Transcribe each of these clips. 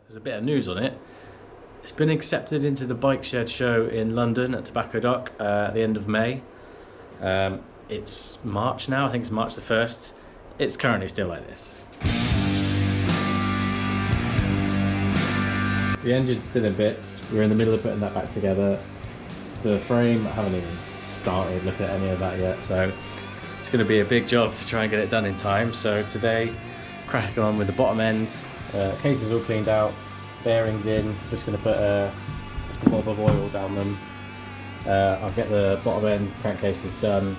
there's a bit of news on it. It's been accepted into the Bike Shed show in London at Tobacco Dock at the end of May. It's March now, I think it's March the 1st. It's currently still like this. The engine's still in bits. We're in the middle of putting that back together. The frame, I haven't even started looking at any of that yet, so it's going to be a big job to try and get it done in time. So today, cracking on with the bottom end. Case is all cleaned out, bearings in. Just going to put a blob of oil down them. I'll get the bottom end crankcases done.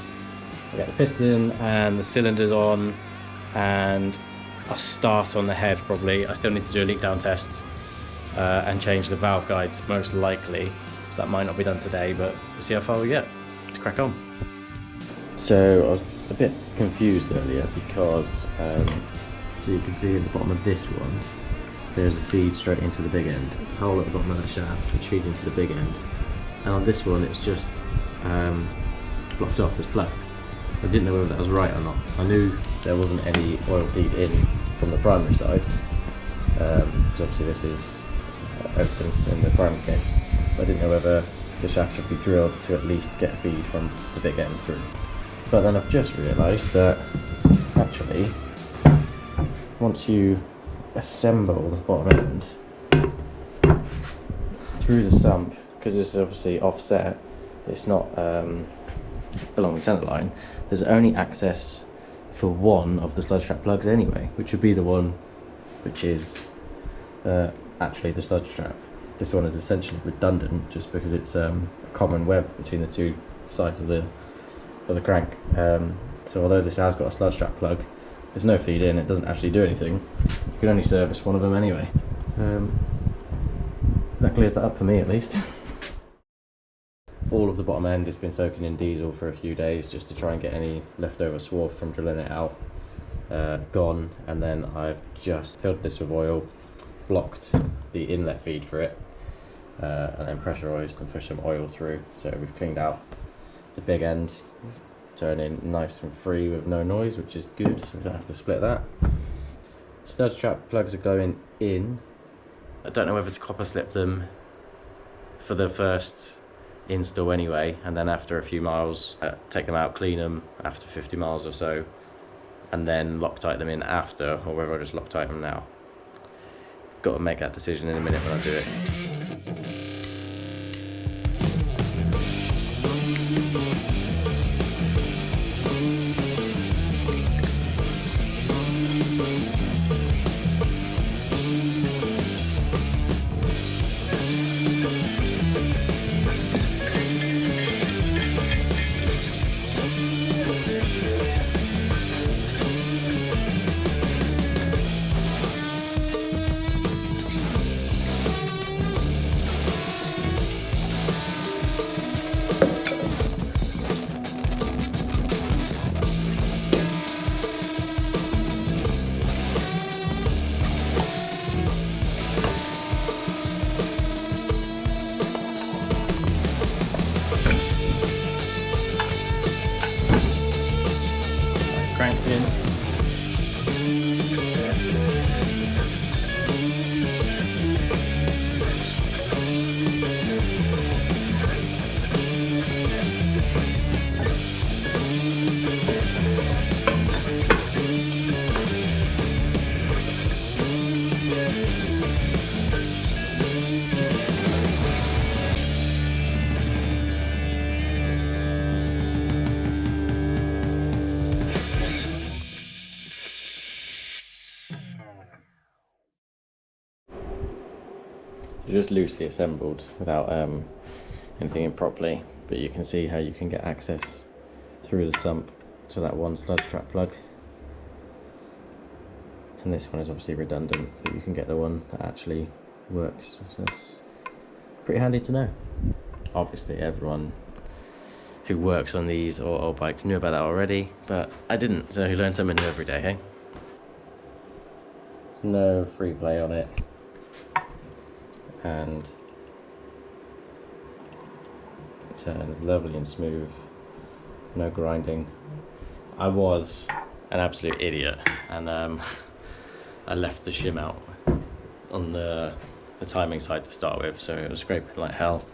I'll get the piston and the cylinders on, and I'll start on the head probably. I still need to do a leak down test and change the valve guides most likely. So that might not be done today, but we'll see how far we get. Let's crack on. So I was a bit confused earlier because, so you can see at the bottom of this one, there's a feed straight into the big end. A hole at the bottom of the shaft which feeds into the big end. And on this one it's just blocked off, it's plugged. I didn't know whether that was right or not. I knew there wasn't any oil feed in from the primary side, because obviously this is open in the primary case. But I didn't know whether the shaft should be drilled to at least get a feed from the big end through. But then I've just realised that actually, once you assemble the bottom end through the sump, because this is obviously offset, it's not along the centre line, there's only access for one of the sludge trap plugs anyway, which would be the one which is actually the sludge trap. This one is essentially redundant just because it's a common web between the two sides of the crank. So although this has got a sludge trap plug, there's no feed in, it doesn't actually do anything. You can only service one of them anyway. That clears that up for me at least. All of the bottom end has been soaking in diesel for a few days just to try and get any leftover swarf from drilling it out gone, and then I've just filled this with oil, blocked the inlet feed for it, and then pressurised and pushed some oil through. So we've cleaned out the big end, turning nice and free with no noise, which is good, so we don't have to split that. Sludge trap plugs are going in. I don't know whether to copper slip them for the first install anyway, and then after a few miles take them out, clean them after 50 miles or so, and then Loctite them in after, or whether I just Loctite them now. Got to make that decision in a minute when I do it. Cranks in. Just loosely assembled without anything in properly, but you can see how you can get access through the sump to that one sludge trap plug, and this one is obviously redundant, but you can get the one that actually works, so that's pretty handy to know. Obviously everyone who works on these auto bikes knew about that already, but I didn't, so you learn something new every day, hey? No free play on it, and it turns lovely and smooth, no grinding. I was an absolute idiot, and I left the shim out on the timing side to start with, so it was scraping like hell.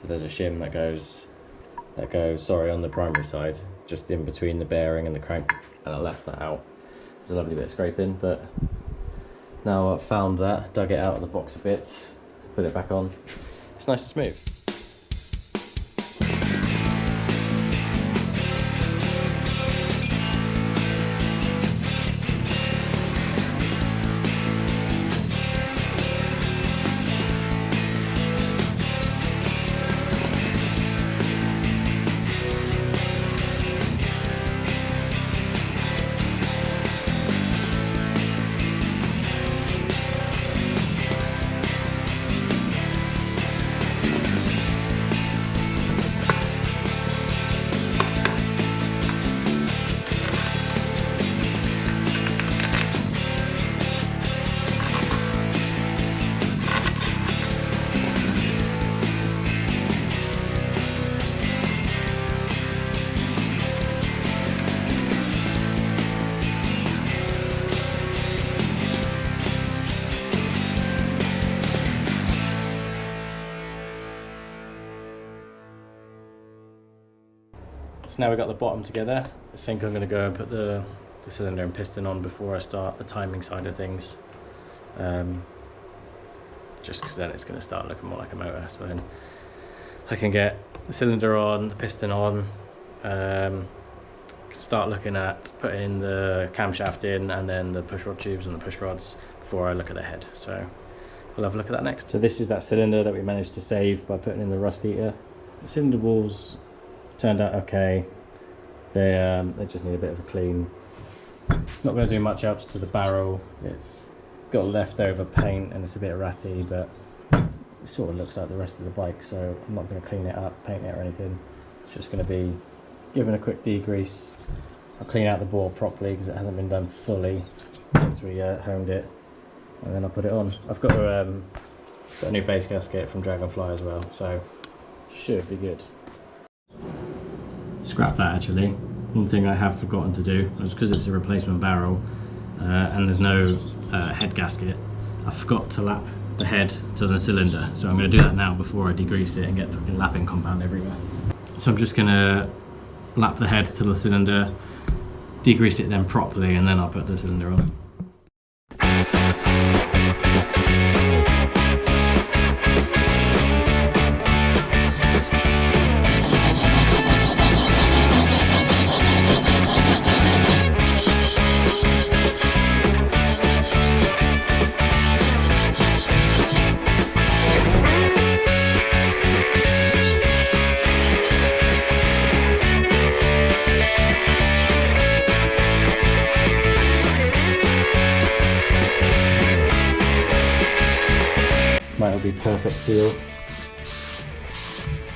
So there's a shim that goes on the primary side, just in between the bearing and the crank, and I left that out. There's a lovely bit of scraping, but now I've found that, dug it out of the box of bits, put it back on, it's nice and smooth. So now we've got the bottom together. I think I'm going to go and put the cylinder and piston on before I start the timing side of things. Just because then it's going to start looking more like a motor. So then I can get the cylinder on, the piston on, can start looking at putting the camshaft in and then the push rod tubes and the push rods before I look at the head. So we'll have a look at that next. So this is that cylinder that we managed to save by putting in the rust eater. The cylinder walls turned out okay. They just need a bit of a clean. Not going to do much else to the barrel. It's got leftover paint and it's a bit ratty, but it sort of looks like the rest of the bike, so I'm not going to clean it up, paint it or anything. It's just going to be given a quick degrease. I'll clean out the bore properly because it hasn't been done fully since we homed it, and then I'll put it on. I've got a new base gasket from Dragonfly as well, so should be good. Scrap that actually. One thing I have forgotten to do was because it's a replacement barrel and there's no head gasket, I forgot to lap the head to the cylinder, so I'm going to do that now before I degrease it and get fucking lapping compound everywhere. So I'm just going to lap the head to the cylinder, degrease it then properly, and then I'll put the cylinder on. Might not be perfect seal,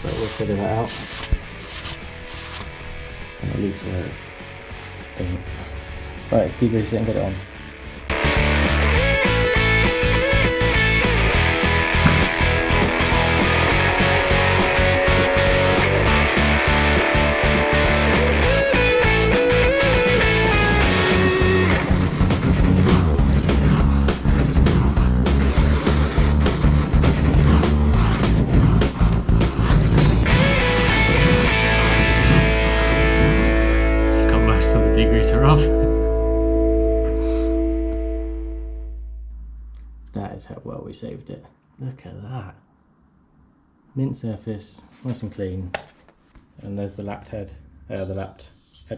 but we'll figure that out. And it leaks where it doesn't. Right, let's degrease it and get it on. Degreaser off. That is how well we saved it. Look at that. Mint surface, nice and clean. And there's the lapped head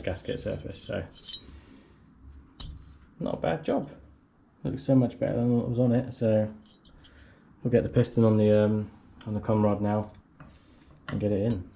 gasket surface. So not a bad job. Looks so much better than what was on it. So we'll get the piston on the com rod now and get it in.